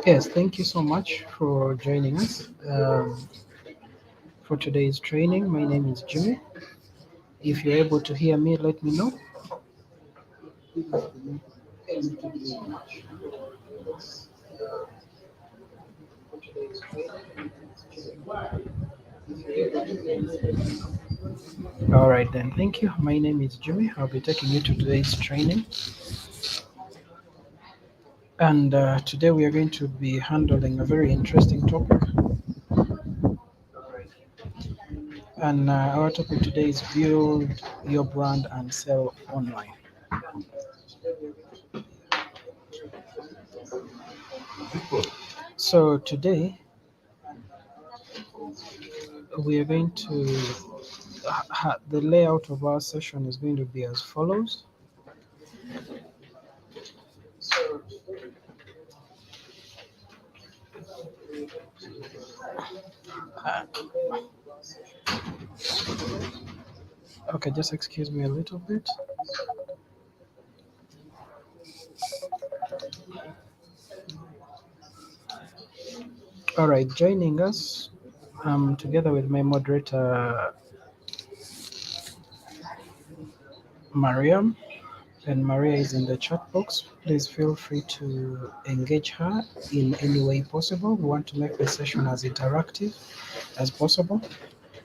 Yes, thank you so much for joining us for today's training. My name is Jimmy. If you're able to hear me, let me know. All right, then. Thank you. My name is Jimmy. I'll be taking you to today's training. And today we are going to be handling a very interesting topic. And our topic today is build your brand and sell online. So today we are going to, the layout of our session is going to be as follows. Uh, okay, just excuse me a little bit. All right, joining us together with my moderator, Mariam. And Maria is in the chat box. Please feel free to engage her in any way possible. We want to make the session as interactive as possible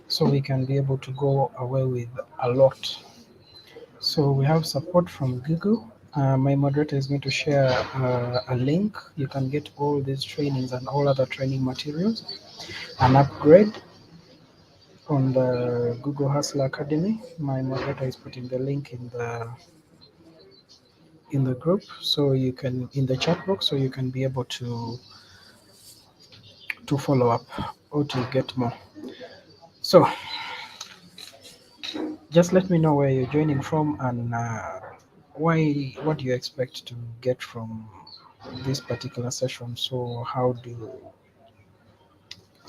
so we can be able to go away with a lot. So we have support from Google. My moderator is going to share a link. You can get all these trainings and all other training materials. An upgrade on the Google Hustler Academy. My moderator is putting the link in the group, so you can in the chat box, so you can be able to follow up or to get more. So just let me know where you're joining from and why, what do you expect to get from this particular session. So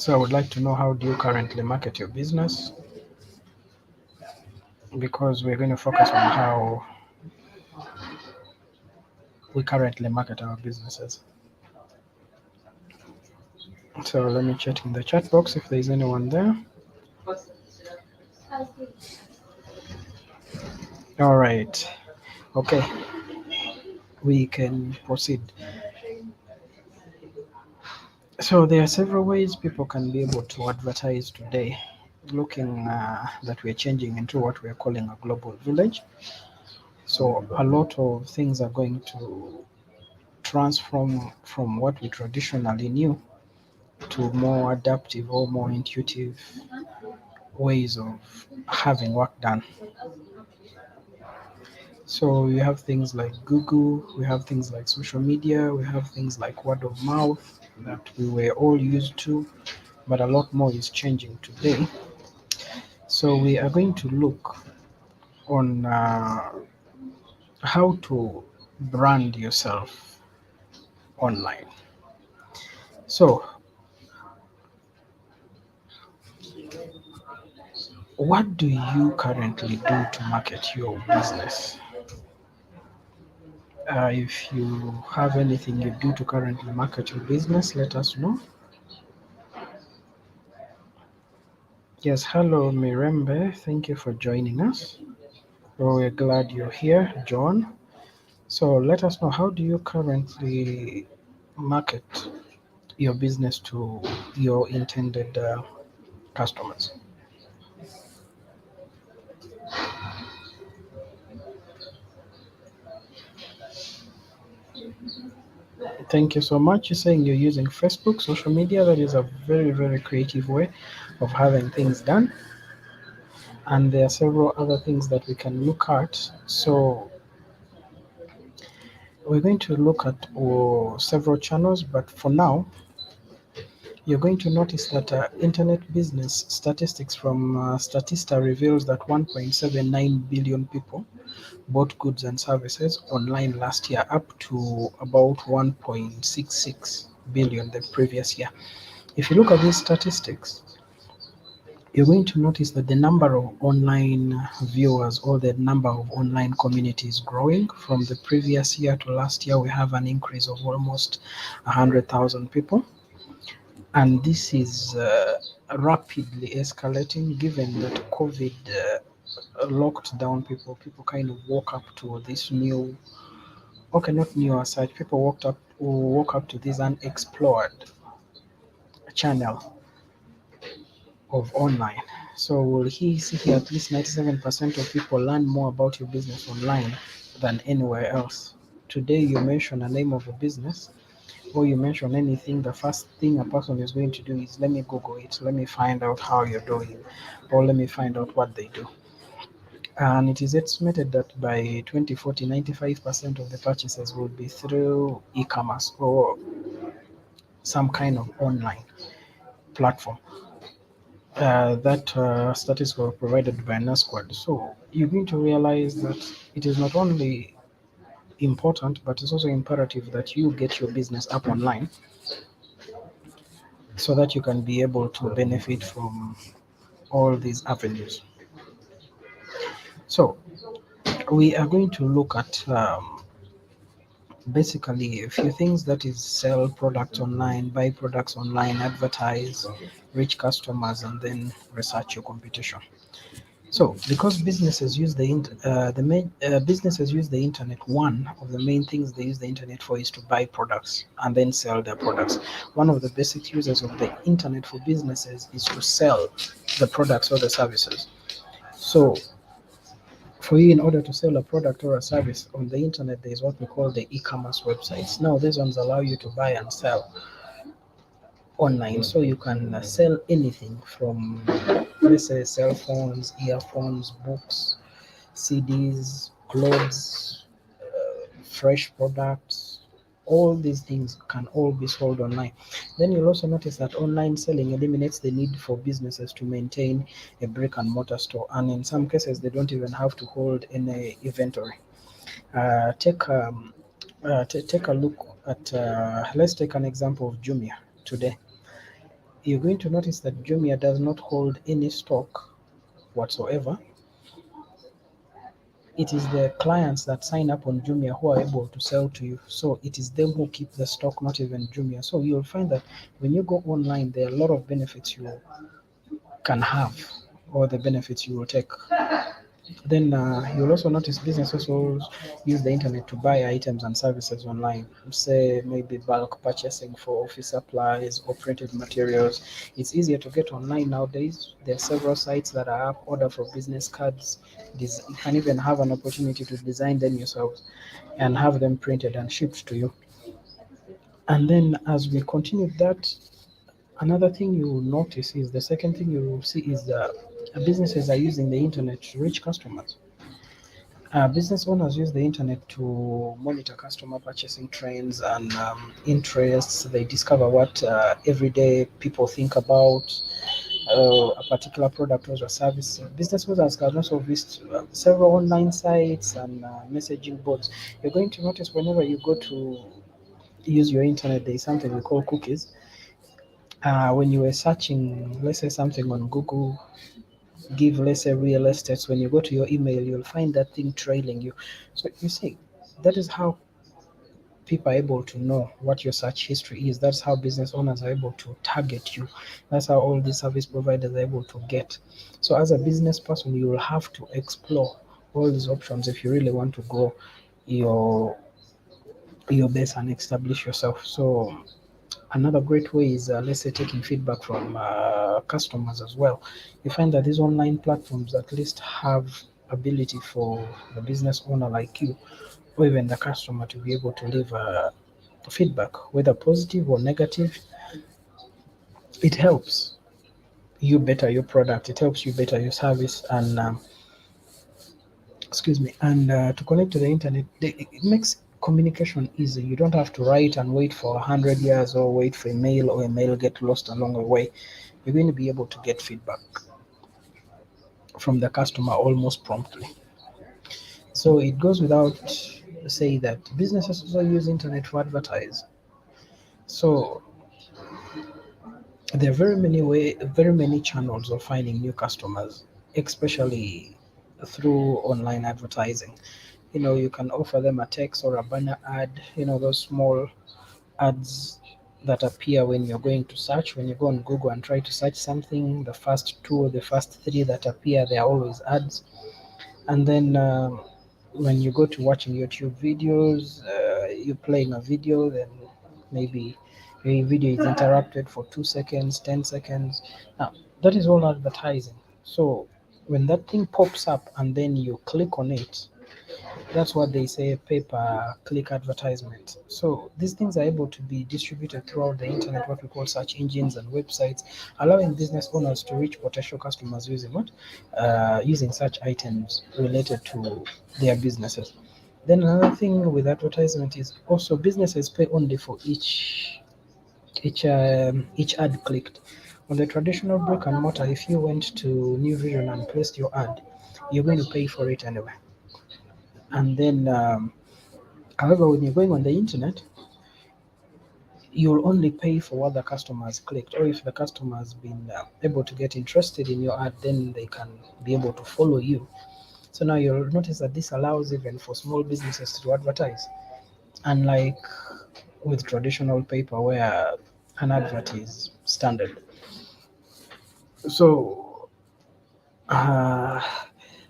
I would like to know, how do you currently market your business, because we're going to focus on how we currently market our businesses. So let me check in the chat box if there's anyone there. All right, okay, we can proceed. So there are several ways people can be able to advertise today, looking that we're changing into what we're calling a global village. So a lot of things are going to transform from what we traditionally knew to more adaptive or more intuitive ways of having work done. So we have things like Google, we have things like social media, we have things like word of mouth that we were all used to, but a lot more is changing today. So we are going to look on how to brand yourself online. So what do you currently do to market your business? If you have anything you do to currently market your business, let us know. Yes, hello Mirembe, thank you for joining us. We're glad you're here, John. So let us know, how do you currently market your business to your intended customers? Thank you so much. You're saying you're using Facebook, social media. That is a very, very creative way of having things done. And there are several other things that we can look at. So we're going to look at several channels, but for now, you're going to notice that internet business statistics from Statista reveals that 1.79 billion people bought goods and services online last year, up to about 1.66 billion the previous year. If you look at these statistics, you're going to notice that the number of online viewers or the number of online community is growing. From the previous year to last year, we have an increase of almost 100,000 people. And this is rapidly escalating given that COVID locked down people. People kind of woke up to this new, okay, not new as such, people woke up to this unexplored channel of online. So will he see here at least 97% of people learn more about your business online than anywhere else. Today you mention a name of a business or you mention anything, the first thing a person is going to do is let me Google it, let me find out how you're doing, or let me find out what they do. And it is estimated that by 2040, 95% of the purchases will be through e-commerce or some kind of online platform. That statistics were provided by NASQUAD. So you're going to realize that it is not only important, but it's also imperative that you get your business up online so that you can be able to benefit from all these avenues. So we are going to look at basically a few things, that is sell products online, buy products online, advertise, reach customers, and then research your competition. So, because businesses use the main businesses use the internet, one of the main things they use the internet for is to buy products and then sell their products. One of the basic uses of the internet for businesses is to sell the products or the services. So, for you, in order to sell a product or a service on the internet, there is what we call the e-commerce websites. Now, these ones allow you to buy and sell online, so you can sell anything from, let's say, cell phones, earphones, books, CDs, clothes, fresh products. All these things can all be sold online. Then you'll also notice that online selling eliminates the need for businesses to maintain a brick and mortar store, and in some cases, they don't even have to hold any inventory. Uh, take um, take a look at let's take an example of Jumia today. You're going to notice that Jumia does not hold any stock whatsoever. It is the clients that sign up on Jumia who are able to sell to you. So it is them who keep the stock, not even Jumia. So you'll find that when you go online, there are a lot of benefits you can have, or the benefits you will take. Then you'll also notice businesses also use the internet to buy items and services online. Say maybe bulk purchasing for office supplies or printed materials. It's easier to get online nowadays. There are several sites that are up, order for business cards. You can even have an opportunity to design them yourselves and have them printed and shipped to you. And then as we continue that, another thing you will notice is the second thing you will see is that businesses are using the internet to reach customers. Business owners use the internet to monitor customer purchasing trends and interests. They discover what everyday people think about a particular product or a service. Business owners can also visit several online sites and messaging boards. You're going to notice whenever you go to use your internet, there is something we call cookies. When you were searching, let's say something on Google, give, let's say, real estates, when you go to your email, you'll find that thing trailing you. So you see, that is how people are able to know what your search history is. That's how business owners are able to target you. That's how all these service providers are able to get. So as a business person, you will have to explore all these options if you really want to grow your your base and establish yourself. So another great way is, let's say, taking feedback from customers as well. You find that these online platforms at least have ability for the business owner like you, or even the customer, to be able to leave feedback, whether positive or negative. It helps you better your product. It helps you better your service, and excuse me, and to connect to the internet, it makes communication easy. You don't have to write and wait for 100 years or wait for a mail or a mail get lost along the way. You're going to be able to get feedback from the customer almost promptly. So it goes without say that businesses also use internet to advertise. So There are very many channels of finding new customers, especially through online advertising. You can offer them a text or a banner ad, those small ads that appear when you're going to search. When you go on Google and try to search something, the first two or the first three that appear, they are always ads. And then when you go to watching YouTube videos, you're playing a video, then maybe a video is interrupted for 2 seconds, 10 seconds. Now, that is all advertising. So when that thing pops up and then you click on it, that's what they say pay per click advertisement. So these things are able to be distributed throughout the internet, what we call search engines and websites, allowing business owners to reach potential customers using what? Using such items related to their businesses. Then another thing with advertisement is also businesses pay only for each ad clicked. On the traditional brick and mortar, if you went to New Vision and placed your ad, you're going to pay for it anyway. And then however, when you're going on the internet, you'll only pay for what the customer has clicked, or if the customer has been able to get interested in your ad, then they can be able to follow you. So now you'll notice that this allows even for small businesses to advertise, unlike with traditional paper where an advert is standard. So uh,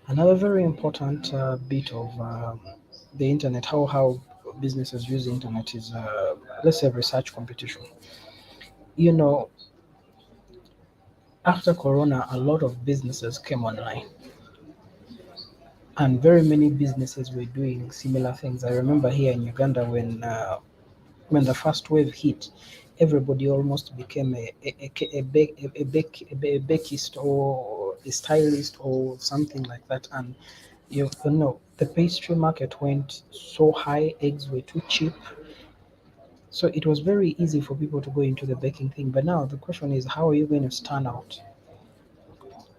another very important bit of the internet, how businesses use the internet is, let's say, research competition. You know, After Corona, a lot of businesses came online, and very many businesses were doing similar things. I remember here in Uganda when the first wave hit, everybody almost became a bakeist or a stylist or something like that. And the pastry market went so high, eggs were too cheap. So it was very easy for people to go into the baking thing. But now the question is, how are you going to stand out?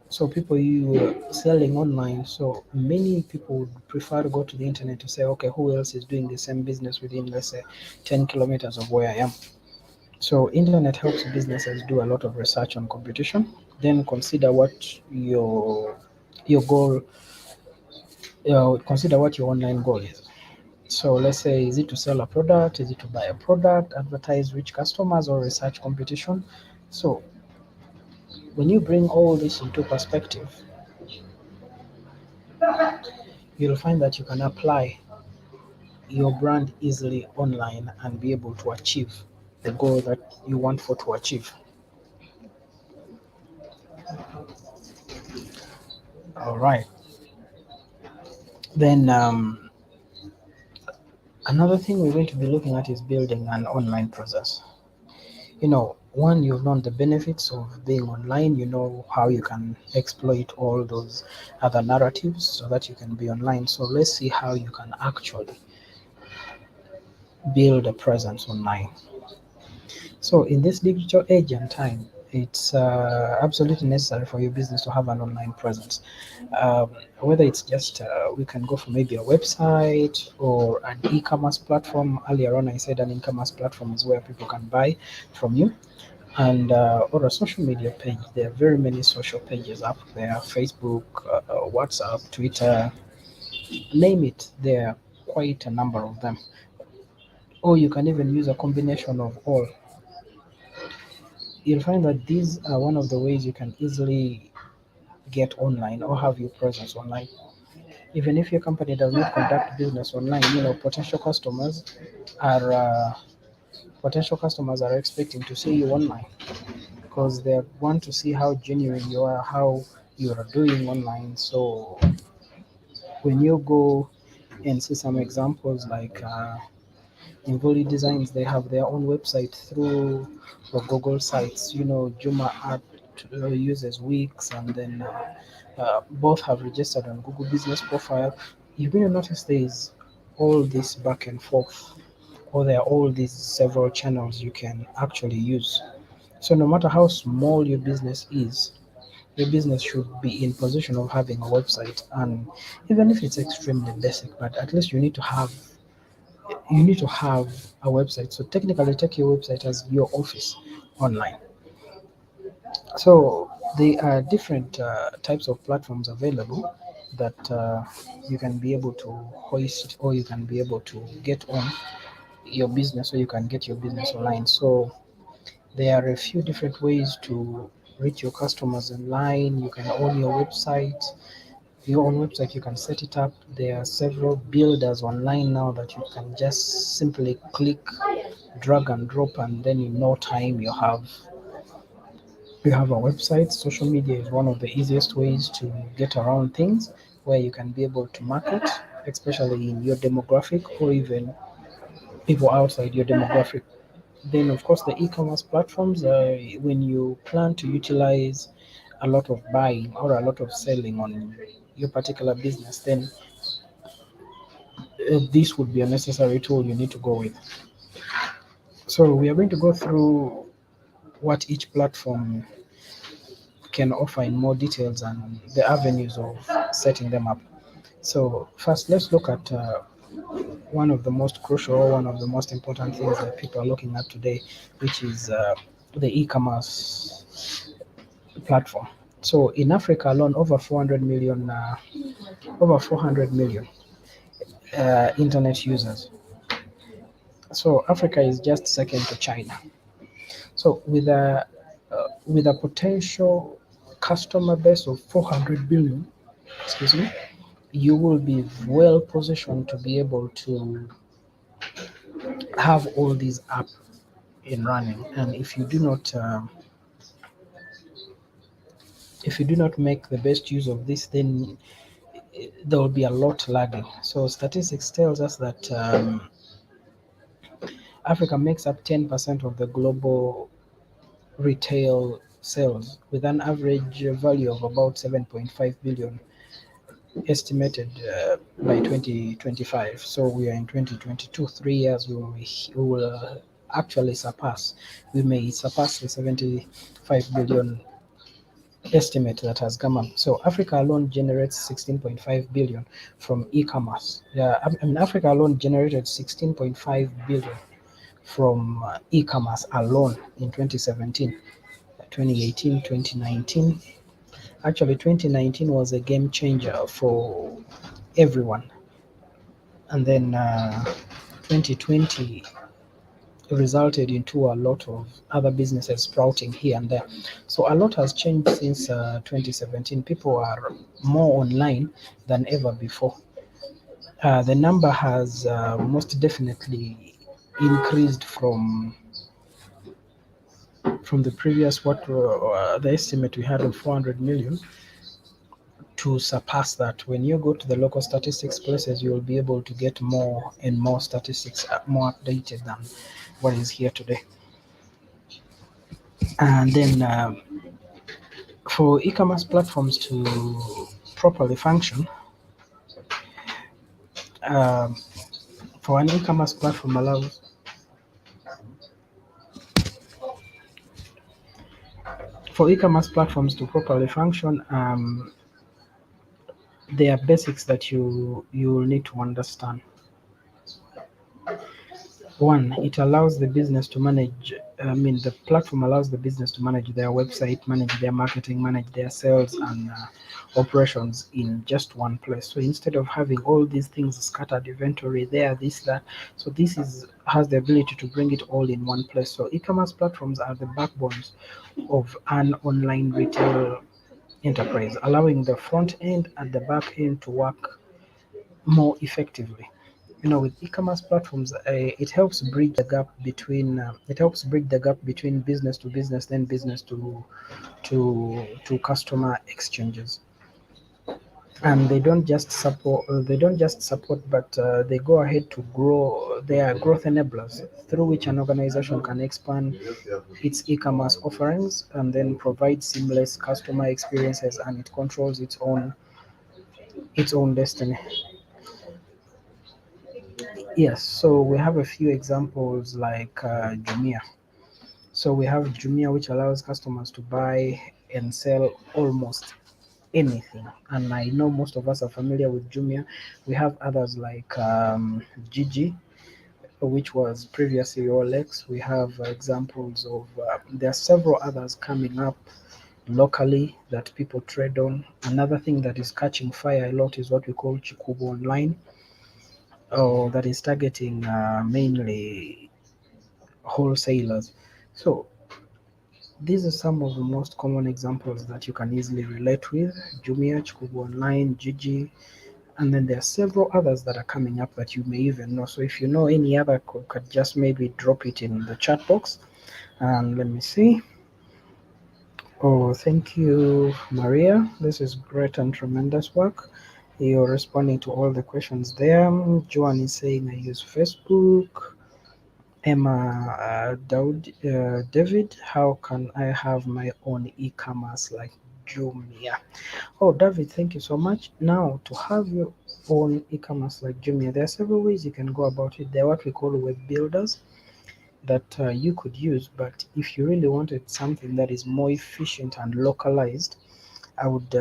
So people you were selling online. So many people would prefer to go to the internet to say, okay, who else is doing the same business within, let's say, 10 kilometers of where I am. So internet helps businesses do a lot of research on competition. Then consider what your goal, consider what your online goal is. So let's say, is it to sell a product? Is it to buy a product? Advertise which customers or research competition? So when you bring all this into perspective, you'll find that you can apply your brand easily online and be able to achieve the goal that you want for to achieve. All right. Then another thing we're going to be looking at is building an online presence. One, you've known the benefits of being online. You know how you can exploit all those other narratives so that you can be online. So let's see how you can actually build a presence online. So in this digital age and time, it's absolutely necessary for your business to have an online presence. Whether it's just we can go for maybe a website or an e-commerce platform. Earlier on, I said an e-commerce platform is where people can buy from you, and or a social media page. There are very many social pages up there: Facebook, WhatsApp, Twitter, name it. There are quite a number of them. Or you can even use a combination of all. You'll find that these are one of the ways you can easily get online or have your presence online. Even if your company does not conduct business online, are potential customers are expecting to see you online because they want to see how genuine you are, how you are doing online. So when you go and see some examples like in Volley Designs, they have their own website through the Google sites. Juma Art uses Wix, and then both have registered on Google Business Profile. You're going to notice there is all this back and forth, or there are all these several channels you can actually use. So no matter how small your business is, your business should be in position of having a website, and even if it's extremely basic, but at least you need to have a website. So technically, take your website as your office online. So there are different types of platforms available that you can be able to hoist or you can be able to get on your business or you can get your business online. So there are a few different ways to reach your customers online. You can own your own website, you can set it up. There are several builders online now that you can just simply click, drag and drop, and then in no time you have a website. Social media is one of the easiest ways to get around things where you can be able to market, especially in your demographic or even people outside your demographic. Then, of course, the e-commerce platforms, when you plan to utilize a lot of buying or a lot of selling on your particular business, then this would be a necessary tool you need to go with. So we are going to go through what each platform can offer in more details and the avenues of setting them up. So first, let's look at one of the most crucial, one of the most important things that people are looking at today, which is the e-commerce platform. So in Africa alone, over 400 million internet users. So Africa is just second to China. So with a potential customer base of 400 billion, excuse me, you will be well positioned to be able to have all these apps in running. And if you do not make the best use of this, then there will be a lot lagging. So statistics tells us that Africa makes up 10% of the global retail sales with an average value of about 7.5 billion estimated by 2025. So we are in 2022. 3 years we will actually we may surpass the 75 billion estimate that has come up. So Africa alone generates 16.5 billion from e-commerce. Yeah, I mean Africa alone generated 16.5 billion from e-commerce alone in 2017, 2018, 2019. Actually, 2019 was a game changer for everyone. And then 2020 resulted into a lot of other businesses sprouting here and there. So a lot has changed since 2017. People are more online than ever before. The number has most definitely increased from the previous the estimate we had of 400 million to surpass that. When you go to the local statistics places, you will be able to get more and more statistics, more updated than what is here today. And then for e-commerce platforms to properly function, um, for an e-commerce platform allows for e-commerce platforms to properly function, there are basics that you will need to understand. One, it allows the business to manage, the platform allows the business to manage their website, manage their marketing, manage their sales and operations in just one place. So instead of having all these things scattered, inventory there, this, that, so this is has the ability to bring it all in one place. So e-commerce platforms are the backbones of an online retail enterprise, allowing the front end and the back end to work more effectively. With e-commerce platforms, it helps bridge the gap between business to business, then business to customer exchanges. And they don't just support, but they go ahead to grow. They are growth enablers through which an organization can expand its e-commerce offerings and then provide seamless customer experiences, and it controls its own destiny. Yes, so we have a few examples like Jumia. So we have Jumia, which allows customers to buy and sell almost anything. And I know most of us are familiar with Jumia. We have others like Gigi. which was previously OLX. We have examples of, there are several others coming up locally that people trade on. Another thing that is catching fire a lot is what we call Chikubu Online, or that is targeting mainly wholesalers. So these are some of the most common examples that you can easily relate with: Jumia, Chikubu Online, Gigi, and then there are several others that are coming up that you may even know. So if you know any other, could just maybe drop it in the chat box. And let me see. Oh, thank you, Maria. This is great and tremendous work. You're responding to all the questions there. Joan is saying I use Facebook. Emma David, how can I have my own e-commerce like Jumia? Oh, David, thank you so much. Now, to have your own e-commerce like Jumia, there are several ways you can go about it. They're what we call web builders that you could use, but if you really wanted something that is more efficient and localized, I would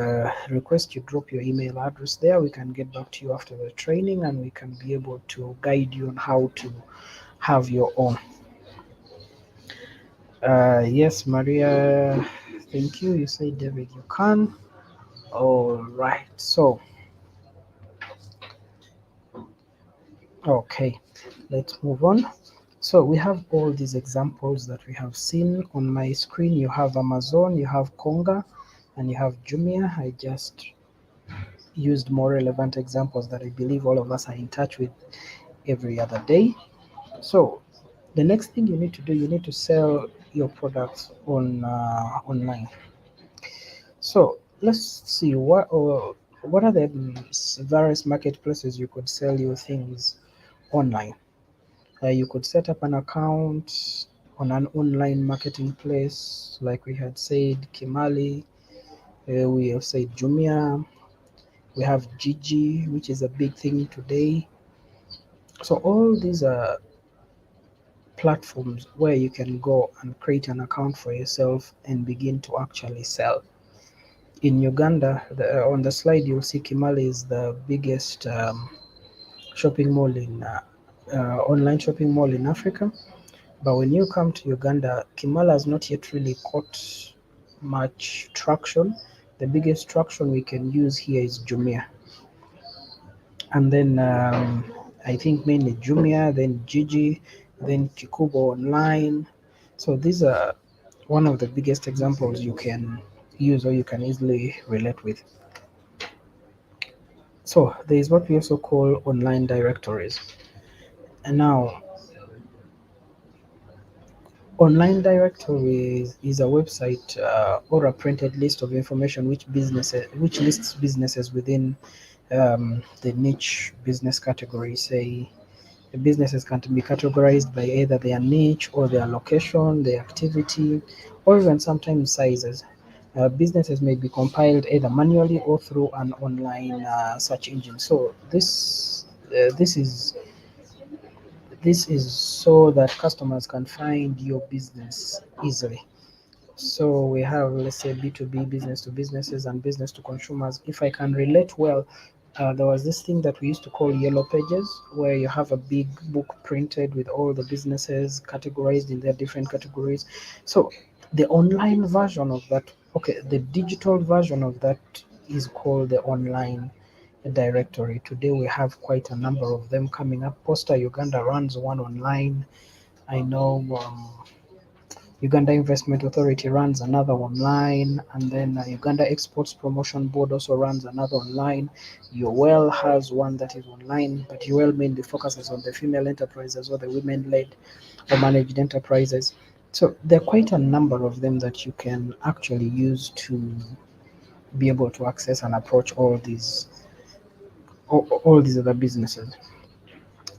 request you drop your email address there. We can get back to you after the training and we can be able to guide you on how to have your own. Yes, Maria, thank you. You say, David, you can. All right. So, okay, let's move on. So we have all these examples that we have seen on my screen. You have Amazon, you have Konga, and you have Jumia. I just used more relevant examples that I believe all of us are in touch with every other day. So the next thing you need to do, you need to sell your products on online. So let's see what are the various marketplaces you could sell your things online. You could set up an account on an online marketing place, like we had said, Kimali. We have said Jumia. We have Gigi, which is a big thing today. So all these are platforms where you can go and create an account for yourself and begin to actually sell. In Uganda, on the slide you'll see Kimali is the biggest shopping mall online shopping mall in Africa. But when you come to Uganda, Kimala has not yet really caught much traction. The biggest traction we can use here is Jumia. And then I think mainly Jumia, then Gigi, then Kikubo Online. So these are one of the biggest examples you can use or you can easily relate with. So there is what we also call online directories. And now online directories is a website or a printed list of information which lists businesses within the niche business category. Say the businesses can be categorized by either their niche or their location, their activity, or even sometimes sizes. Businesses may be compiled either manually or through an online search engine. So this is so that customers can find your business easily. So we have, let's say, B2B, business to businesses, and business to consumers. If I can relate well, there was this thing that we used to call yellow pages, where you have a big book printed with all the businesses categorized in their different categories. So the online version of that, okay, the digital version of that is called the online directory. Today we have quite a number of them coming up. Posta Uganda runs one online. I know Uganda Investment Authority runs another online, and then Uganda Exports Promotion Board also runs another online. UOL has one that is online, but UOL mainly focuses on the female enterprises or the women-led or managed enterprises. So there are quite a number of them that you can actually use to be able to access and approach all these other businesses.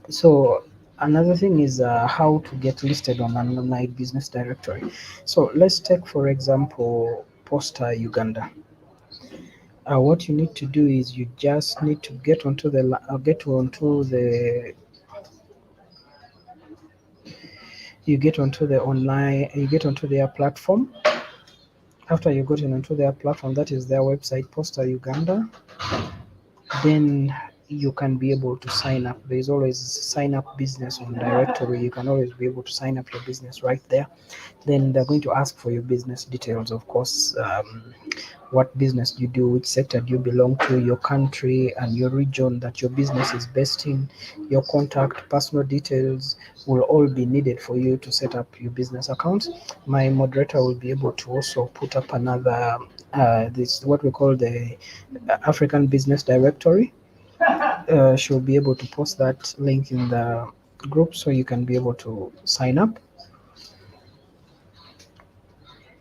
So another thing is how to get listed on an online business directory. So let's take, for example, Posta Uganda. What you need to do is you just need to you get onto their platform. After you got onto their platform, that is their website, Posta Uganda. Then you can be able to sign up. There's always sign up business on directory. You can always be able to sign up your business right there. Then they're going to ask for your business details, of course. What business do you do, which sector do you belong to, your country and your region that your business is based in, your contact, personal details will all be needed for you to set up your business account. My moderator will be able to also put up another, this what we call the African Business Directory. She'll be able to post that link in the group so you can be able to sign up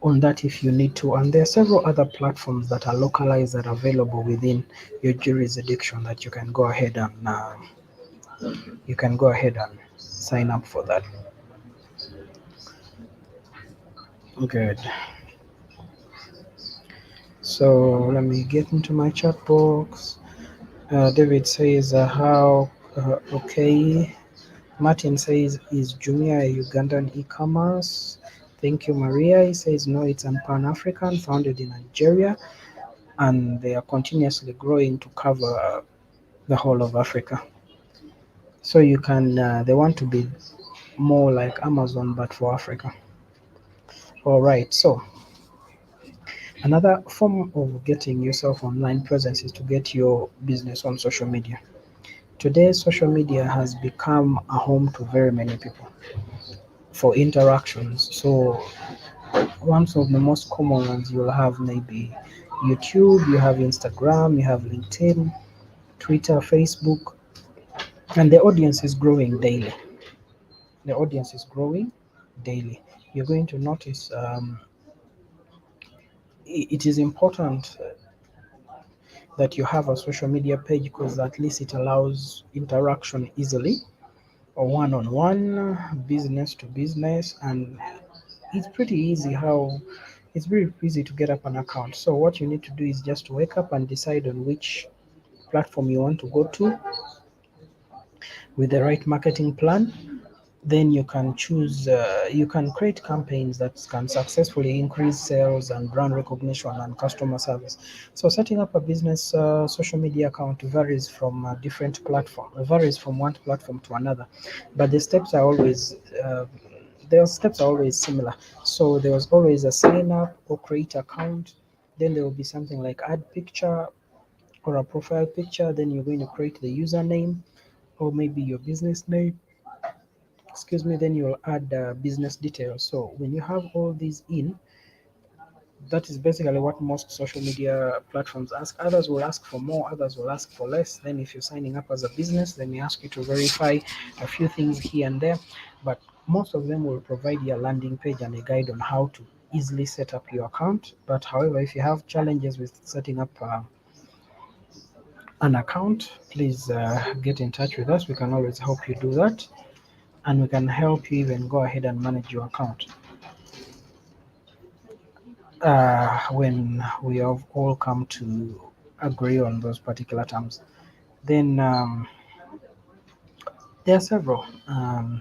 on that if you need to. And there are several other platforms that are localized that are available within your jurisdiction that you can go ahead and sign up for that. Good. So let me get into my chat box. David says, how, okay. Martin says, is Jumia a Ugandan e-commerce? Thank you, Maria. He says, no, it's an Pan-African, founded in Nigeria, and they are continuously growing to cover the whole of Africa. So you can, they want to be more like Amazon, but for Africa. All right. So another form of getting yourself online presence is to get your business on social media. Today, social media has become a home to very many people for interactions. So one of the most common ones you'll have maybe YouTube, you have Instagram, you have LinkedIn, Twitter, Facebook, and the audience is growing daily. The audience is growing daily. You're going to notice it is important that you have a social media page because at least it allows interaction easily or one-on-one, business to business, and it's pretty easy how it's very easy to get up an account. So what you need to do is just wake up and decide on which platform you want to go to with the right marketing plan. Then you can choose, you can create campaigns that can successfully increase sales and brand recognition and customer service. So setting up a business social media account varies from different platform, varies from one platform to another, but the steps are always their steps are always similar. So there was always a sign up or create account. Then there will be something like add picture or a profile picture. Then you're going to create the username or maybe your business name, excuse me. Then you'll add business details. So when you have all these in, that is basically what most social media platforms ask. Others will ask for more, others will ask for less. Then if you're signing up as a business, they may ask you to verify a few things here and there, but most of them will provide you a landing page and a guide on how to easily set up your account. But however, if you have challenges with setting up an account, please get in touch with us. We can always help you do that, and we can help you even go ahead and manage your account when we have all come to agree on those particular terms. Then there are several.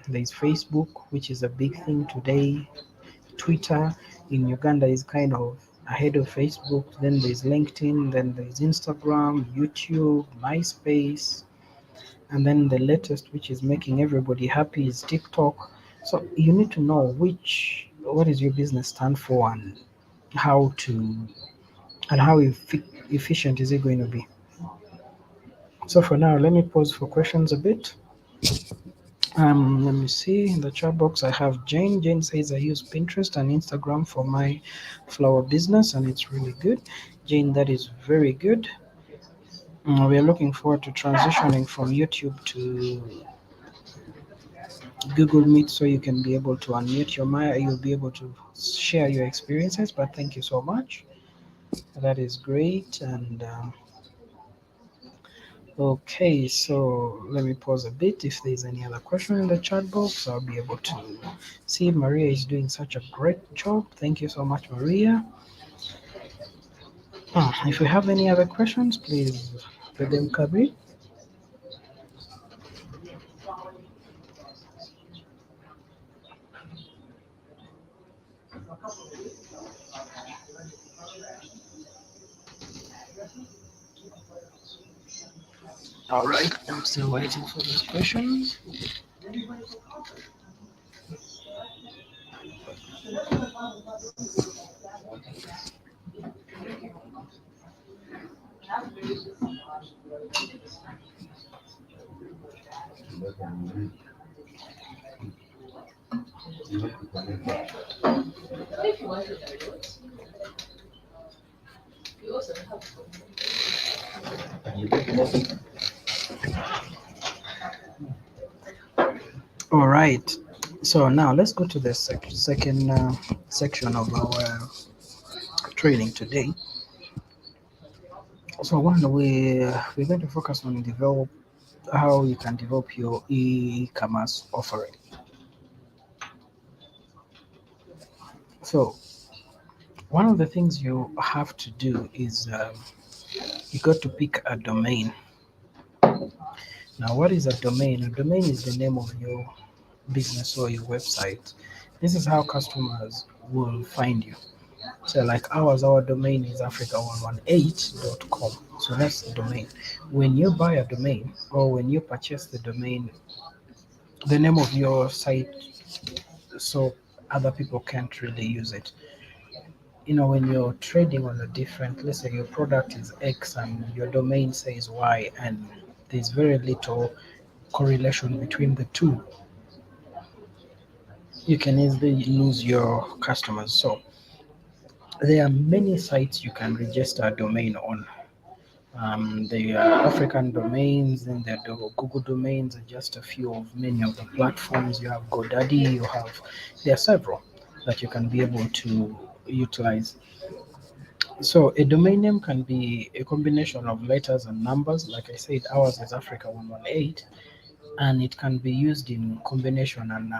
There's Facebook, which is a big thing today. Twitter in Uganda is kind of ahead of Facebook. Then there's LinkedIn. Then there's Instagram, YouTube, MySpace, and then the latest, which is making everybody happy, is TikTok. So you need to know what is your business stand for, and how to and how efficient is it going to be. So for now, let me pause for questions a bit. Let me see in the chat box. I have Jane. Jane says I use Pinterest and Instagram for my flower business, and it's really good. Jane, that is very good. We are looking forward to transitioning from YouTube to Google Meet, so you can be able to unmute your mic. You'll be able to share your experiences. But thank you so much. That is great. And okay, so let me pause a bit. If there's any other question in the chat box, I'll be able to see. Maria is doing such a great job. Thank you so much, Maria. If you have any other questions, please let them come in. All right, I'm still waiting for those questions. All right. So now let's go to the second section of our training today. So one, we're going to focus on develop how you can develop your e-commerce offering. So one of the things you have to do is you got to pick a domain. Now, what is a domain? A domain is the name of your business or your website. This is how customers will find you. So, like ours, our domain is africa118.com. So, that's the domain. When you buy a domain or when you purchase the domain, the name of your site, so other people can't really use it. When you're trading on a different, let's say your product is X and your domain says Y, and there's very little correlation between the two, you can easily lose your customers. So there are many sites you can register a domain on. The African domains and the Google domains are just a few of many of the platforms. You have GoDaddy, there are several that you can be able to utilize. So a domain name can be a combination of letters and numbers. Like I said, ours is Africa 118, and it can be used in combination and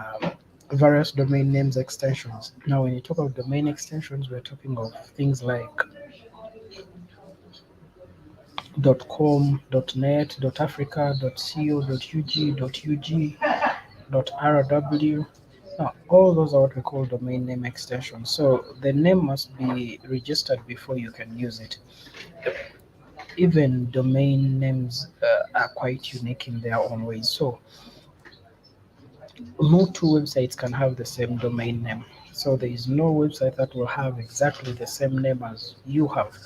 various domain names extensions. Now, when you talk of domain extensions, we're talking of things like .com, .net, .africa, .co, .ug, .rw. Now, all those are what we call domain name extensions. So the name must be registered before you can use it. Even domain names are quite unique in their own ways. So no two websites can have the same domain name. So there is no website that will have exactly the same name as you have.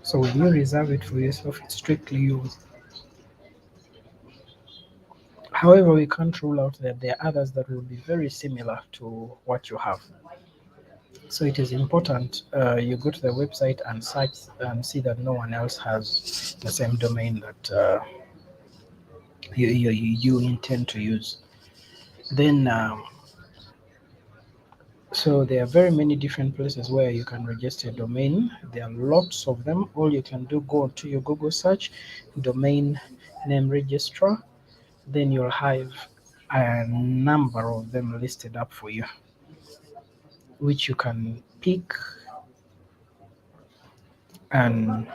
So when you reserve it for yourself, it's strictly yours. However, we can't rule out that there are others that will be very similar to what you have. So it is important you go to the website and search and see that no one else has the same domain that you intend to use. Then, so there are very many different places where you can register a domain. There are lots of them. All you can do, go to your Google search, domain name registrar. Then you'll have a number of them listed up for you, which you can pick, and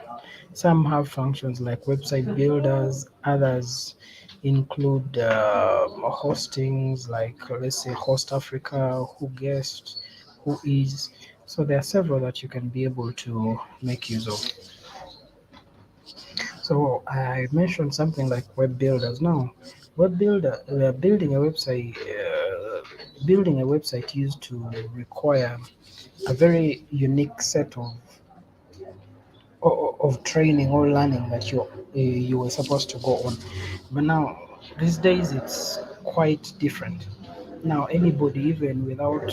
some have functions like website builders, others include hostings like, let's say, Host Africa, Who Guest, Who Is. So there are several that you can be able to make use of. So I mentioned something like web builders. Now, building a website used to require a very unique set of training or learning that you were supposed to go on. But now these days it's quite different. Now anybody, even without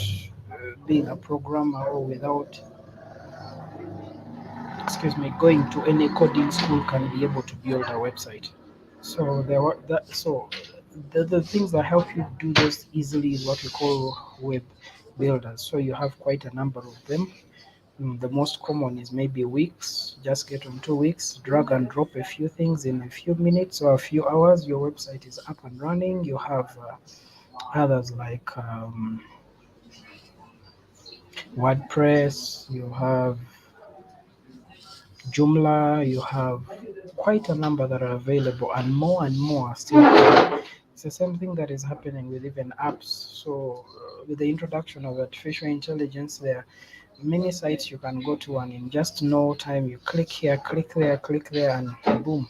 being a programmer or without, excuse me, going to any coding school, can be able to build a website. So there were that. So the things that help you do this easily is what we call web builders. So you have quite a number of them. The most common is maybe Wix. Just get on 2 weeks, drag and drop a few things in a few minutes or a few hours. Your website is up and running. You have others like WordPress. You have Joomla. You have quite a number that are available, and more are still coming. It's the same thing that is happening with even apps. So, with the introduction of artificial intelligence, there are many sites you can go to, and in just no time, you click here, click there, and boom,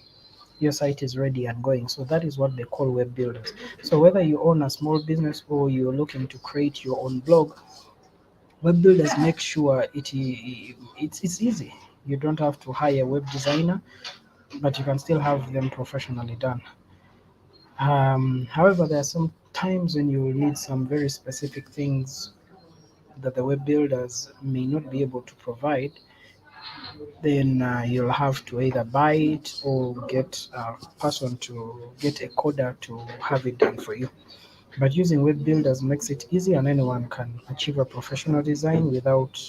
your site is ready and going. So that is what they call web builders. So whether you own a small business or you're looking to create your own blog, web builders make sure it's easy. You don't have to hire a web designer, but you can still have them professionally done. However, there are some times when you will need some very specific things that the web builders may not be able to provide. Then you'll have to either buy it or get a person to get a coder to have it done for you. But using web builders makes it easy, and anyone can achieve a professional design without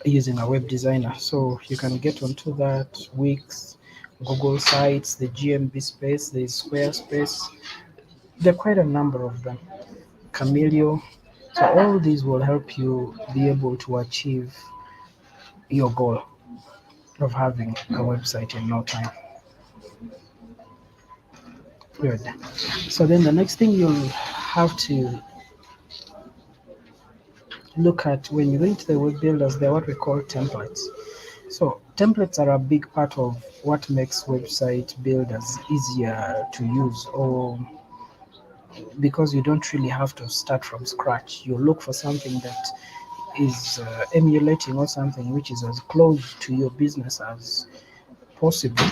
using a web designer. So you can get onto that Wix, Google Sites, the GMB space, the Squarespace. There are quite a number of them. Camellio. So all these will help you be able to achieve your goal of having a website in no time. Good. So then the next thing you'll have to look at when you go into the web builders, they're what we call templates. So templates are a big part of what makes website builders easier to use, or because you don't really have to start from scratch. You look for something that is emulating or something which is as close to your business as possible.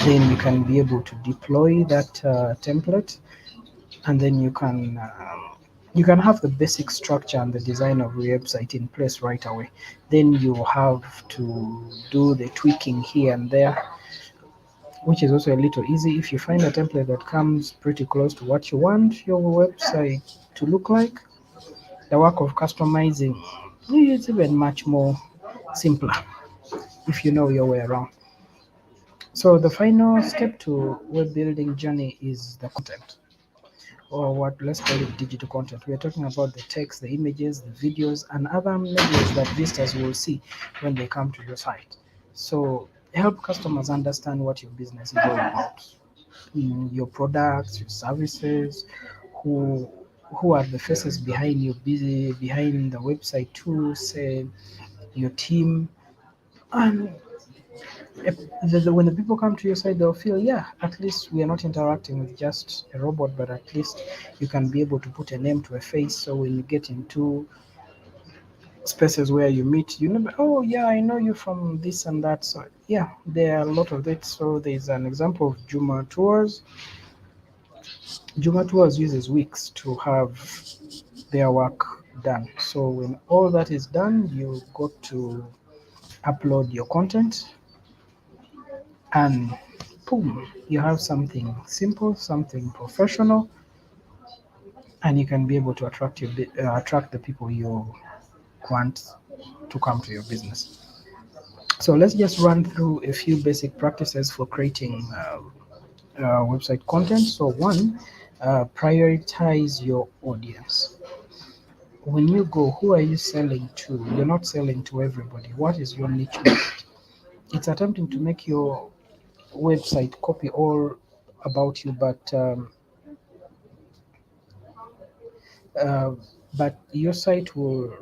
Then you can be able to deploy that template, and then you can have the basic structure and the design of your website in place right away. Then you have to do the tweaking here and there, which is also a little easy. If you find a template that comes pretty close to what you want your website to look like, the work of customizing is even much more simpler if you know your way around. So the final step to web building journey is the content, or what, let's call it digital content. We are talking about the text, the images, the videos, and other media that visitors will see when they come to your site. So help customers understand what your business is all about, your products, your services, who who are the faces behind you, busy behind the website tools, your team, and when the people come to your site, they'll feel, yeah, at least we are not interacting with just a robot, but at least you can be able to put a name to a face. So when you get into spaces where you meet, you know, oh yeah, I know you from this and that. So yeah, there are a lot of it. So there's an example of Juma Tours. Juma Tours uses Wix to have their work done. So when all that is done, you go to upload your content, and boom, you have something simple, something professional, and you can be able to attract the people you want to come to your business. So let's just run through a few basic practices for creating website content. So one, prioritize your audience. When you go, who are you selling to? You're not selling to everybody. What is your niche market? It's attempting to make your website copy all about you, uh, but your site will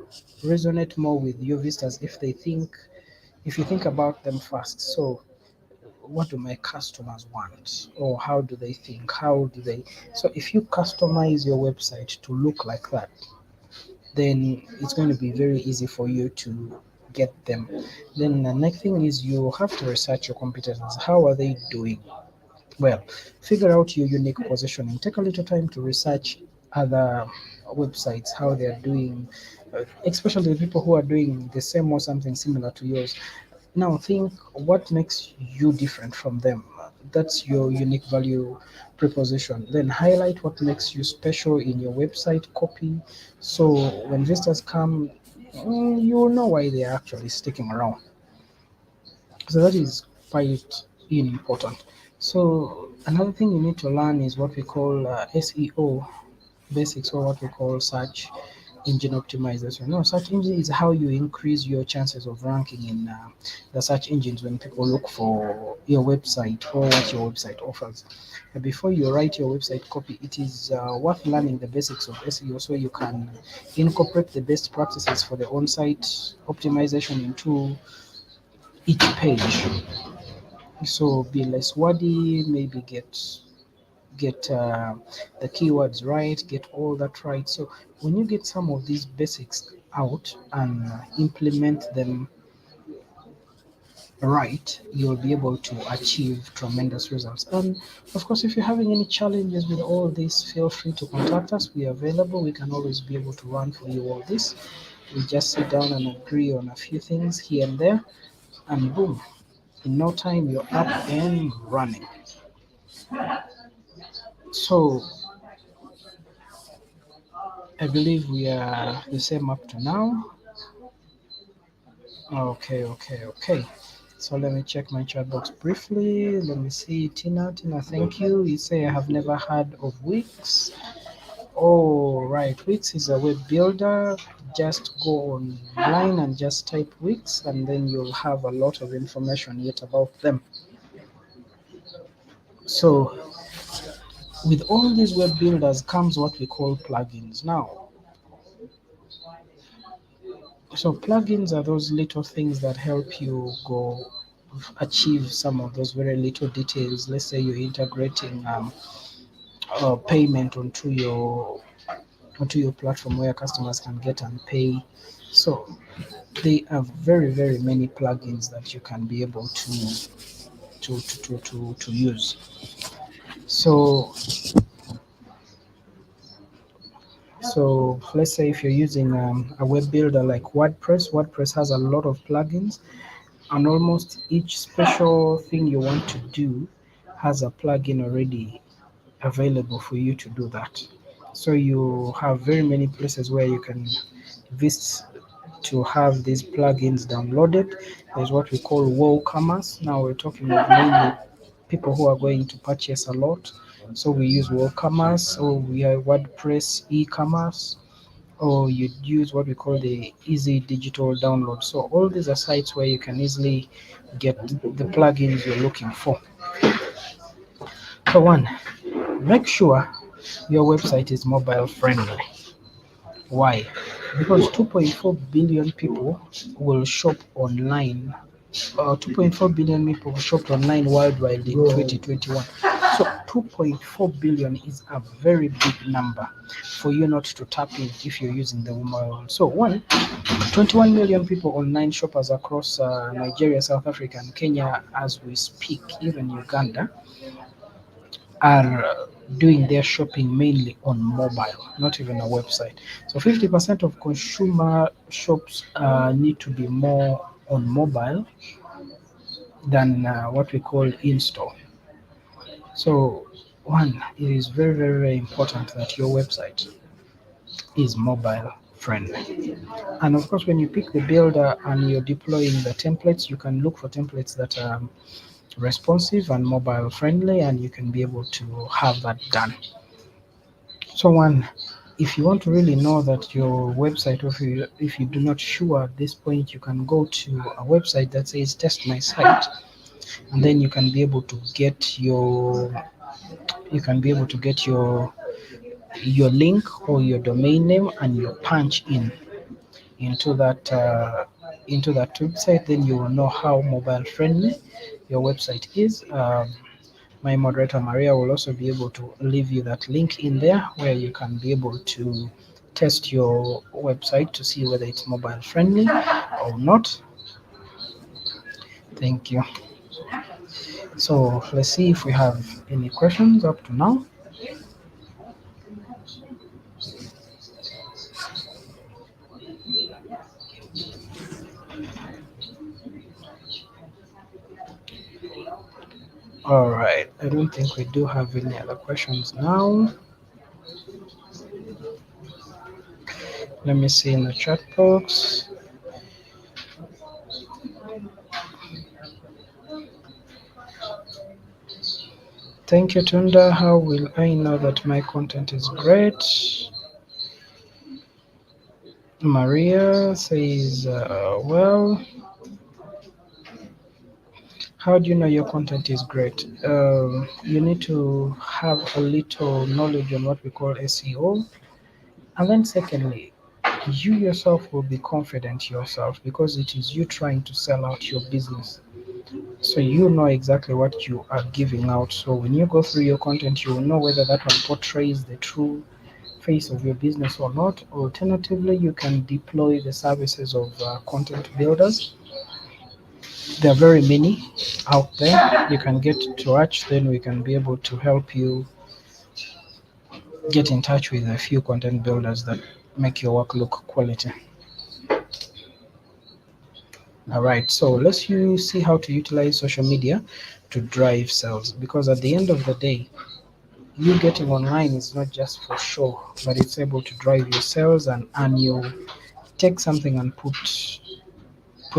resonate more with your visitors if you think about them first. So what do my customers want, or how do they think, how do they, so if you customize your website to look like that, then it's going to be very easy for you to get them. Then the next thing is you have to research your competitors. How are they doing? Well, figure out your unique positioning. Take a little time to research other websites, how they're doing, especially the people who are doing the same or something similar to yours. Now, think what makes you different from them. That's your unique value proposition. Then highlight what makes you special in your website copy. So when visitors come, you will know why they are actually sticking around. So that is quite important. So another thing you need to learn is what we call SEO basics, or what we call search engine optimization. No, search engine is how you increase your chances of ranking in the search engines when people look for your website or what your website offers. Before you write your website copy, it is worth learning the basics of SEO so you can incorporate the best practices for the on-site optimization into each page. So be less wordy, maybe get the keywords right, get all that right. So when you get some of these basics out and implement them right, you'll be able to achieve tremendous results. And of course, if you're having any challenges with all this, feel free to contact us. We are available. We can always be able to run for you all this. We just sit down and agree on a few things here and there, and boom, in no time you're up and running. So I believe we are the same up to now. Okay. So let me check my chat box briefly. Let me see. Tina, thank you. You say I have never heard of Wix. Oh, right. Wix is a web builder. Just go online and just type Wix, and then you'll have a lot of information yet about them. So, with all these web builders comes what we call plugins. Now, so plugins are those little things that help you go achieve some of those very little details. Let's say you're integrating payment onto your platform where customers can get and pay. So there are very many plugins that you can be able to use. So let's say if you're using a web builder like WordPress has a lot of plugins, and almost each special thing you want to do has a plugin already available for you to do that. So you have very many places where you can visit to have these plugins downloaded. There's what we call WooCommerce. Now we're talking of mainly people who are going to purchase a lot. So we use WooCommerce, or we have WordPress e-commerce, or you use what we call the easy digital download. So all these are sites where you can easily get the plugins you're looking for. So one, make sure your website is mobile friendly. Why? Because 2.4 billion people will shop online. 2.4 billion people shopped online worldwide in 2021. So 2.4 billion is a very big number for you not to tap in if you're using the mobile. So one, 21 million people online shoppers across Nigeria, South Africa, and Kenya as we speak, even Uganda, are doing their shopping mainly on mobile, not even a website. So 50% of consumer shops need to be more on mobile than what we call in-store. So one, it is very important that your website is mobile friendly. And of course, when you pick the builder and you're deploying the templates, you can look for templates that are responsive and mobile friendly, and you can be able to have that done. So one, if you want to really know that your website, or if you do not sure at this point, you can go to a website that says test my site, and then you can be able to get your link or your domain name, and you punch in into that website. Then you will know how mobile friendly your website is. My moderator Maria will also be able to leave you that link in there where you can be able to test your website to see whether it's mobile friendly or not. Thank you. So let's see if we have any questions up to now. All right, I don't think we do have any other questions now. Let me see in the chat box. Thank you, Tunda. How will I know that my content is great? Maria says, well, how do you know your content is great? You need to have a little knowledge on what we call SEO. And then, secondly, you yourself will be confident yourself because it is you trying to sell out your business. So you know exactly what you are giving out. So when you go through your content, you will know whether that one portrays the true face of your business or not. Alternatively, you can deploy the services of content builders. There are very many out there. You can get to touch, then we can be able to help you get in touch with a few content builders that make your work look quality. All right, so let's you see how to utilize social media to drive sales, because at the end of the day, you getting online is not just for show, but it's able to drive your sales and you take something and put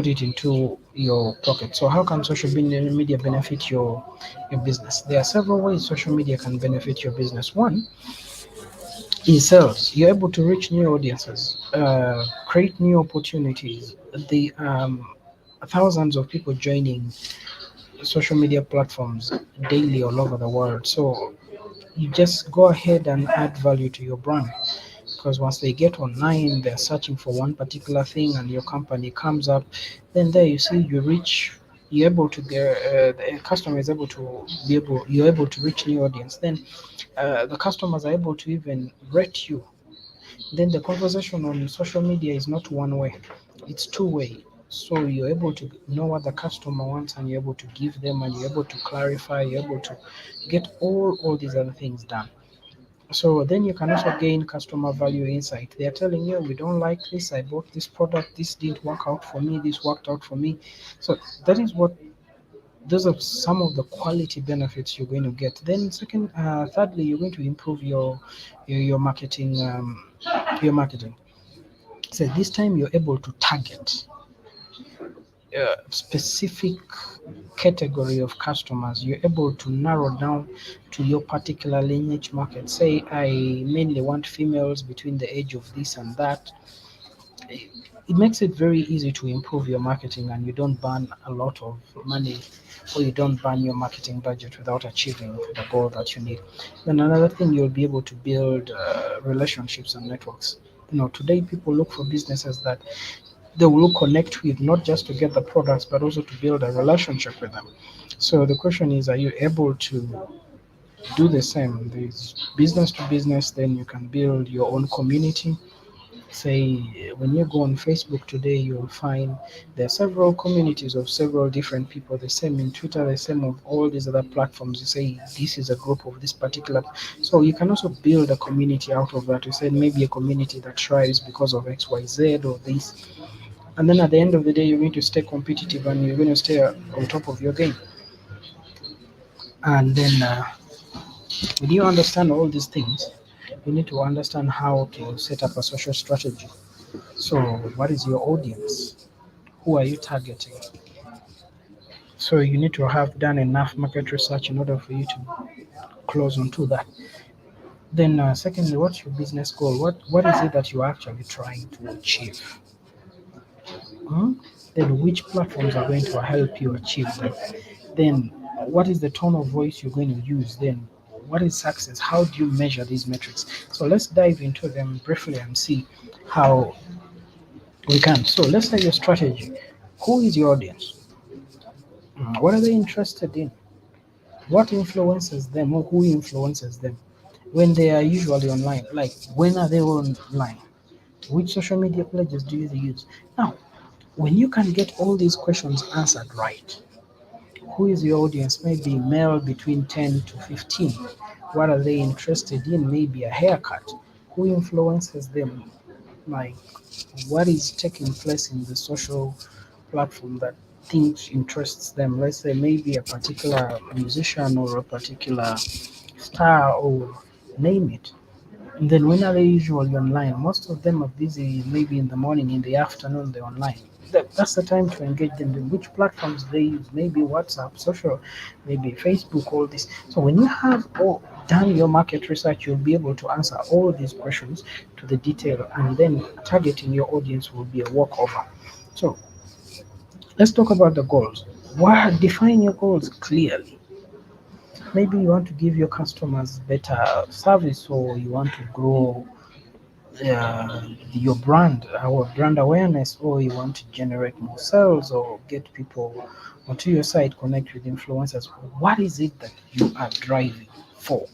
it into your pocket. So how can social media benefit your business? There are several ways social media can benefit your business. One is sales. You're able to reach new audiences, create new opportunities. The thousands of people joining social media platforms daily all over the world. So you just go ahead and add value to your brand, because once they get online, they're searching for one particular thing and your company comes up. Then there you see you reach, you're able to get the customer is able to be able you're able to reach new audience. Then the customers are able to even rate you. Then the conversation on social media is not one way, it's two way. So you're able to know what the customer wants and you're able to give them, and you're able to clarify, you're able to get all these other things done. So then you can also gain customer value insight. They are telling you, we don't like this, I bought this product, this didn't work out for me, this worked out for me. So that is what, those are some of the quality benefits you're going to get. Then thirdly, you're going to improve your marketing, your marketing. So this time you're able to target a specific category of customers. You're able to narrow down to your particular niche market. Say I mainly want females between the age of this and that. It makes it very easy to improve your marketing, and you don't burn a lot of money, or you don't burn your marketing budget without achieving the goal that you need. Then another thing, you'll be able to build relationships and networks. Today people look for businesses that they will connect with, not just to get the products, but also to build a relationship with them. So the question is, are you able to do the same? There's business to business, then you can build your own community. Say when you go on Facebook today, you'll find there are several communities of several different people. The same in Twitter, the same of all these other platforms. You say this is a group of this particular, so you can also build a community out of that. You say maybe a community that thrives because of XYZ or this, and then at the end of the day, you're going to stay competitive and you're going to stay on top of your game. And then when you understand all these things, you need to understand how to set up a social strategy. So what is your audience? Who are you targeting? So you need to have done enough market research in order for you to close onto that. Then secondly, what's your business goal? What is it that you're actually trying to achieve? Hmm? Then which platforms are going to help you achieve them? Then what is the tone of voice you're going to use? Then what is success? How do you measure these metrics? So let's dive into them briefly and see how we can. So let's say your strategy. Who is your audience? What are they interested in? What influences them, or who influences them when they are usually online? Like, when are they online? Which social media pages do you use? Now, when you can get all these questions answered right, who is your audience? Maybe male between 10 to 15. What are they interested in? Maybe a haircut. Who influences them? Like, what is taking place in the social platform that things interests them? Let's say maybe a particular musician or a particular star, or name it. And then when are they usually online? Most of them are busy, maybe in the morning, in the afternoon, they're online. That's the time to engage them. Then which platforms they use? Maybe WhatsApp, social, maybe Facebook, all this. So when you have done your market research, you'll be able to answer all these questions to the detail, and then targeting your audience will be a walkover. So let's talk about the goals. Why define your goals clearly? Maybe you want to give your customers better service, or you want to grow your brand, our brand awareness, or you want to generate more sales or get people onto your site, connect with influencers. What is it that you are driving for?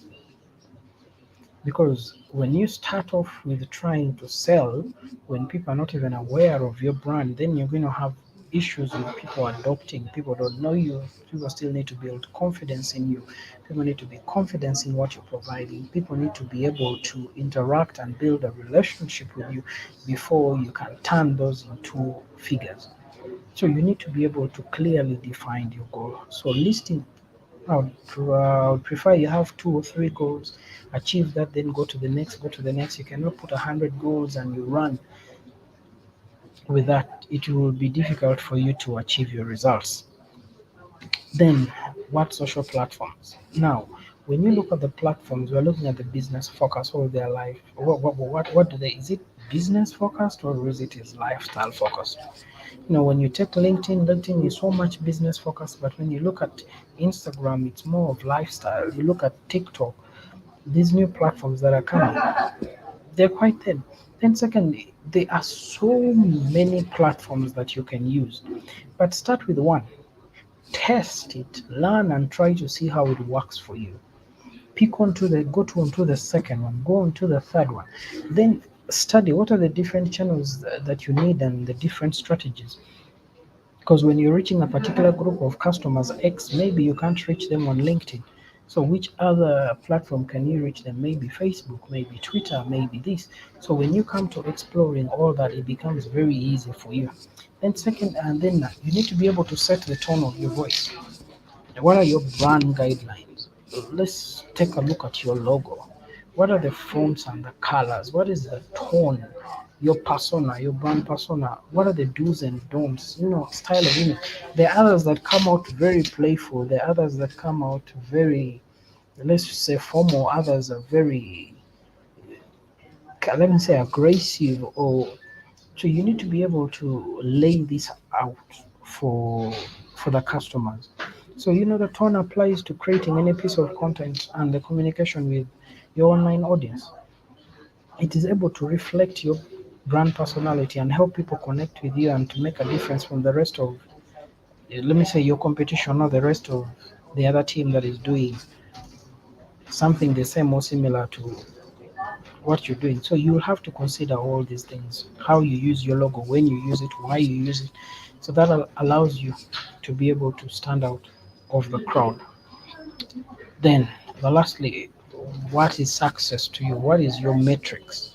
Because when you start off with trying to sell, when people are not even aware of your brand, then you're going to have issues with people adopting. People don't know you. People still need to build confidence in you. People need to be confident in what you're providing. People need to be able to interact and build a relationship with you before you can turn those into figures. So you need to be able to clearly define your goal. So listing, I would prefer you have two or three goals, achieve that, then go to the next, go to the next. You cannot put 100 goals and you run with that. It will be difficult for you to achieve your results. Then, what social platforms? Now, when you look at the platforms, we're looking at the business focus or their life. What do they? Is it business focused or is it is lifestyle focused? When you take LinkedIn is so much business focused, but when you look at Instagram, it's more of lifestyle. You look at TikTok, these new platforms that are coming, they're quite thin. Then, secondly, there are so many platforms that you can use, but start with one, test it, learn, and try to see how it works for you. Go to onto the second one, go on to the third one, then study what are the different channels that you need and the different strategies. Because when you're reaching a particular group of customers X, maybe you can't reach them on LinkedIn. So which other platform can you reach them? Maybe Facebook, maybe Twitter, maybe this. So when you come to exploring all that, it becomes very easy for you. Then second, and then you need to be able to set the tone of your voice. What are your brand guidelines? Let's take a look at your logo. What are the fonts and the colors? What is the tone? Your persona, your brand persona. What are the do's and don'ts? Style of image. There are others that come out very playful. There are others that come out very, let's just say, formal. Others are very, let me say, aggressive. Or so you need to be able to lay this out for the customers. So the tone applies to creating any piece of content and the communication with your online audience. It is able to reflect your brand personality and help people connect with you and to make a difference from the rest of, let me say, your competition or the rest of the other team that is doing something the same or similar to what you're doing. So you will have to consider all these things, how you use your logo, when you use it, why you use it. So that allows you to be able to stand out of the crowd. Then, lastly, what is success to you? What is your metrics?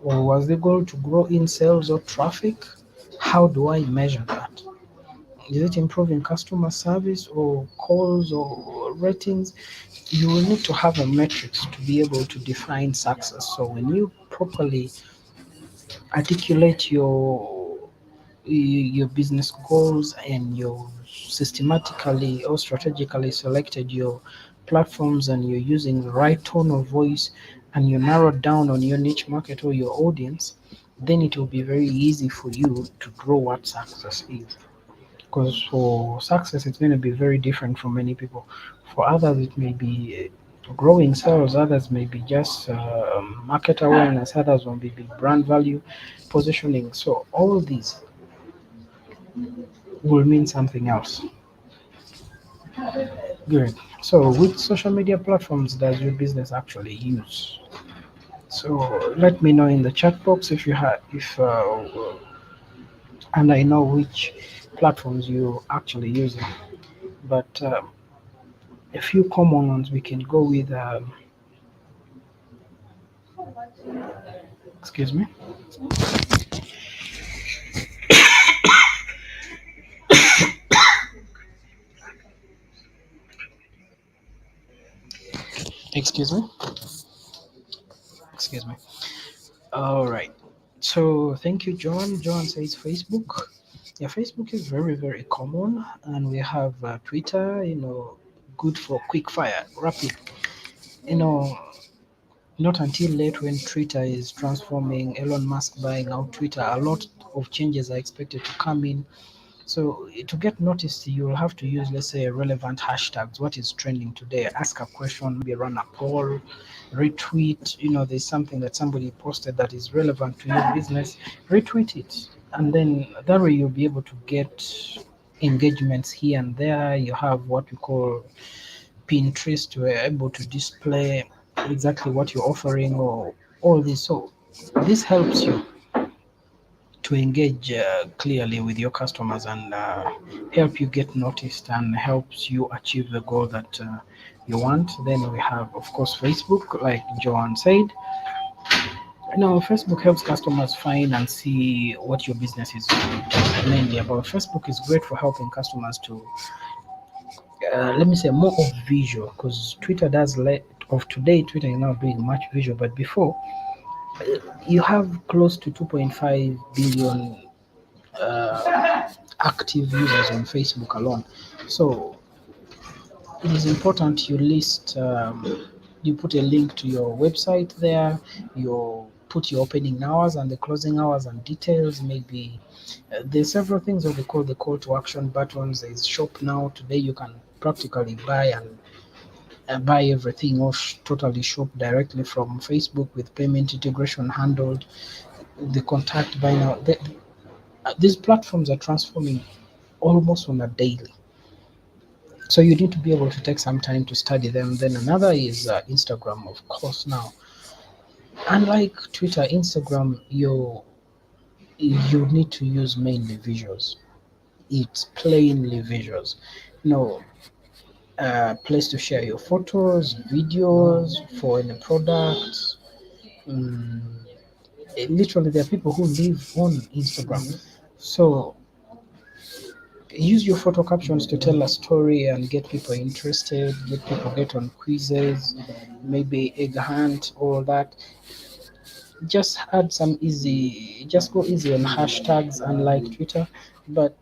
Or was the goal to grow in sales or traffic? How do I measure that? Is it improving customer service or calls or ratings? You will need to have a metrics to be able to define success. So when you properly articulate your business goals and you systematically or strategically selected your platforms and you're using the right tone of voice and you narrowed down on your niche market or your audience, then it will be very easy for you to grow what success is. Because for success, it's going to be very different from many people. For others, it may be growing sales, others may be just market awareness, others will be brand value positioning. So all these will mean something else. Good. So, which social media platforms does your business actually use? So, let me know in the chat box if you have, if and I know which platforms you actually using. But a few common ones we can go with. Excuse me. Excuse me. Excuse me. All right. So, thank you, John. John says Facebook. Yeah, Facebook is very, very common, and we have Twitter. Good for quick fire, rapid. You know, Not until late when Twitter is transforming, Elon Musk buying out Twitter, a lot of changes are expected to come in So to get noticed, you'll have to use, let's say, relevant hashtags. What is trending today? Ask a question, maybe run a poll, retweet. There's something that somebody posted that is relevant to your business. Retweet it, and then that way you'll be able to get engagements here and there. You have what we call Pinterest, where you're able to display exactly what you're offering or all this. So this helps you to engage clearly with your customers and help you get noticed and helps you achieve the goal that you want. Then we have, of course, Facebook, like Joanne said. Facebook helps customers find and see what your business is mainly about. Facebook is great for helping customers to, let me say, more of visual, because Twitter does of today. Twitter is now doing much visual, but before you have close to 2.5 billion active users on Facebook alone. So it is important you list, you put a link to your website there, you put your opening hours and the closing hours and details. Maybe there's several things what they call the call to action buttons. There's shop now. Today you can practically buy and buy everything or totally shop directly from Facebook with payment integration handled. The contact buy now. These platforms are transforming almost on a daily. So you need to be able to take some time to study them. Then another is Instagram, of course. Now, unlike Twitter, Instagram, you need to use mainly visuals. It's plainly visuals. No place to share your photos, videos for any products. Mm, Literally, there are people who live on Instagram. So use your photo captions to tell a story and get people interested, get people get on quizzes, maybe egg hunt, all that. Just add some easy, just go easy on hashtags, unlike Twitter, but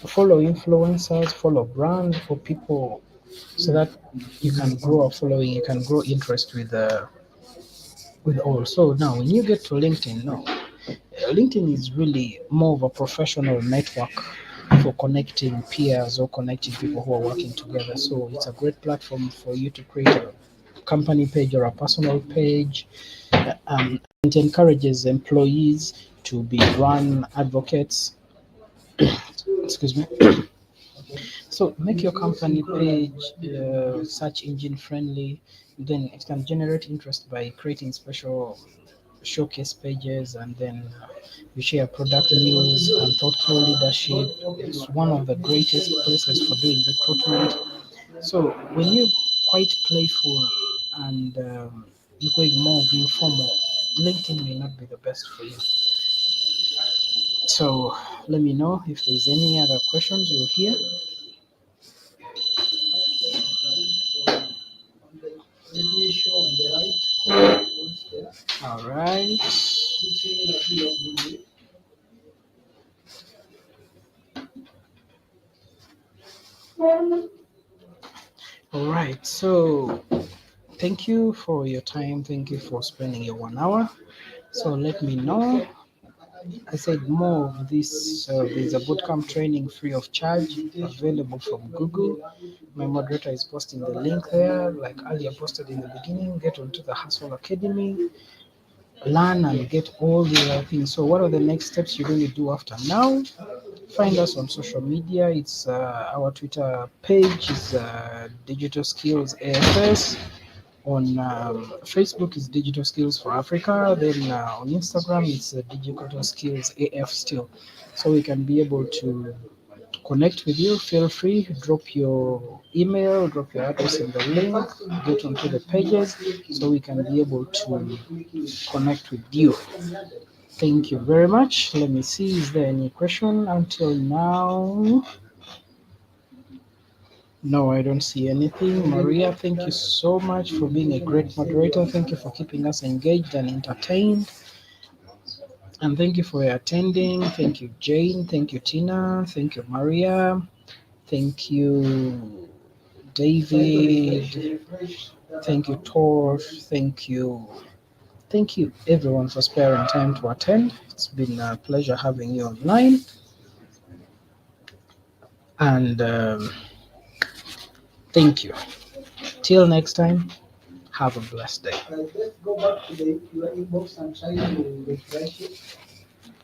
follow influencers, follow brands or people, so that you can grow a following, you can grow interest with all. So now when you get to LinkedIn, no, LinkedIn is really more of a professional network for connecting peers or connecting people who are working together. So it's a great platform for you to create a company page or a personal page. It encourages employees to be brand advocates. Excuse me. So make your company page search engine friendly. Then it can generate interest by creating special showcase pages, and then you share product news and thoughtful leadership. It's one of the greatest places for doing recruitment. So when you're quite playful and you're going more of informal, LinkedIn may not be the best for you. So let me know if there's any other questions you'll hear. All right. All right. So thank you for your time. Thank you for spending your 1 hour. So let me know. I said more of this. There's a bootcamp training free of charge available from Google. My moderator is posting the link there, like earlier posted in the beginning. Get onto the Hustle Academy, learn and get all the other things. So, what are the next steps you're going to do after now? Find us on social media. It's our Twitter page is Digital Skills AFS. On Facebook is Digital Skills for Africa. Then on Instagram it's Digital Skills AF still. So we can be able to connect with you. Feel free, drop your email, drop your address in the link, get onto the pages so we can be able to connect with you. Thank you very much. Let me see, is there any question until now? No, I don't see anything. Maria, thank you so much for being a great moderator. Thank you for keeping us engaged and entertained. And thank you for attending. Thank you, Jane. Thank you, Tina. Thank you, Maria. Thank you, David. Thank you, Tor. Thank you. Thank you, everyone, for sparing time to attend. It's been a pleasure having you online. And thank you. Till next time, have a blessed day. Let's go back to your inbox and try to refresh it.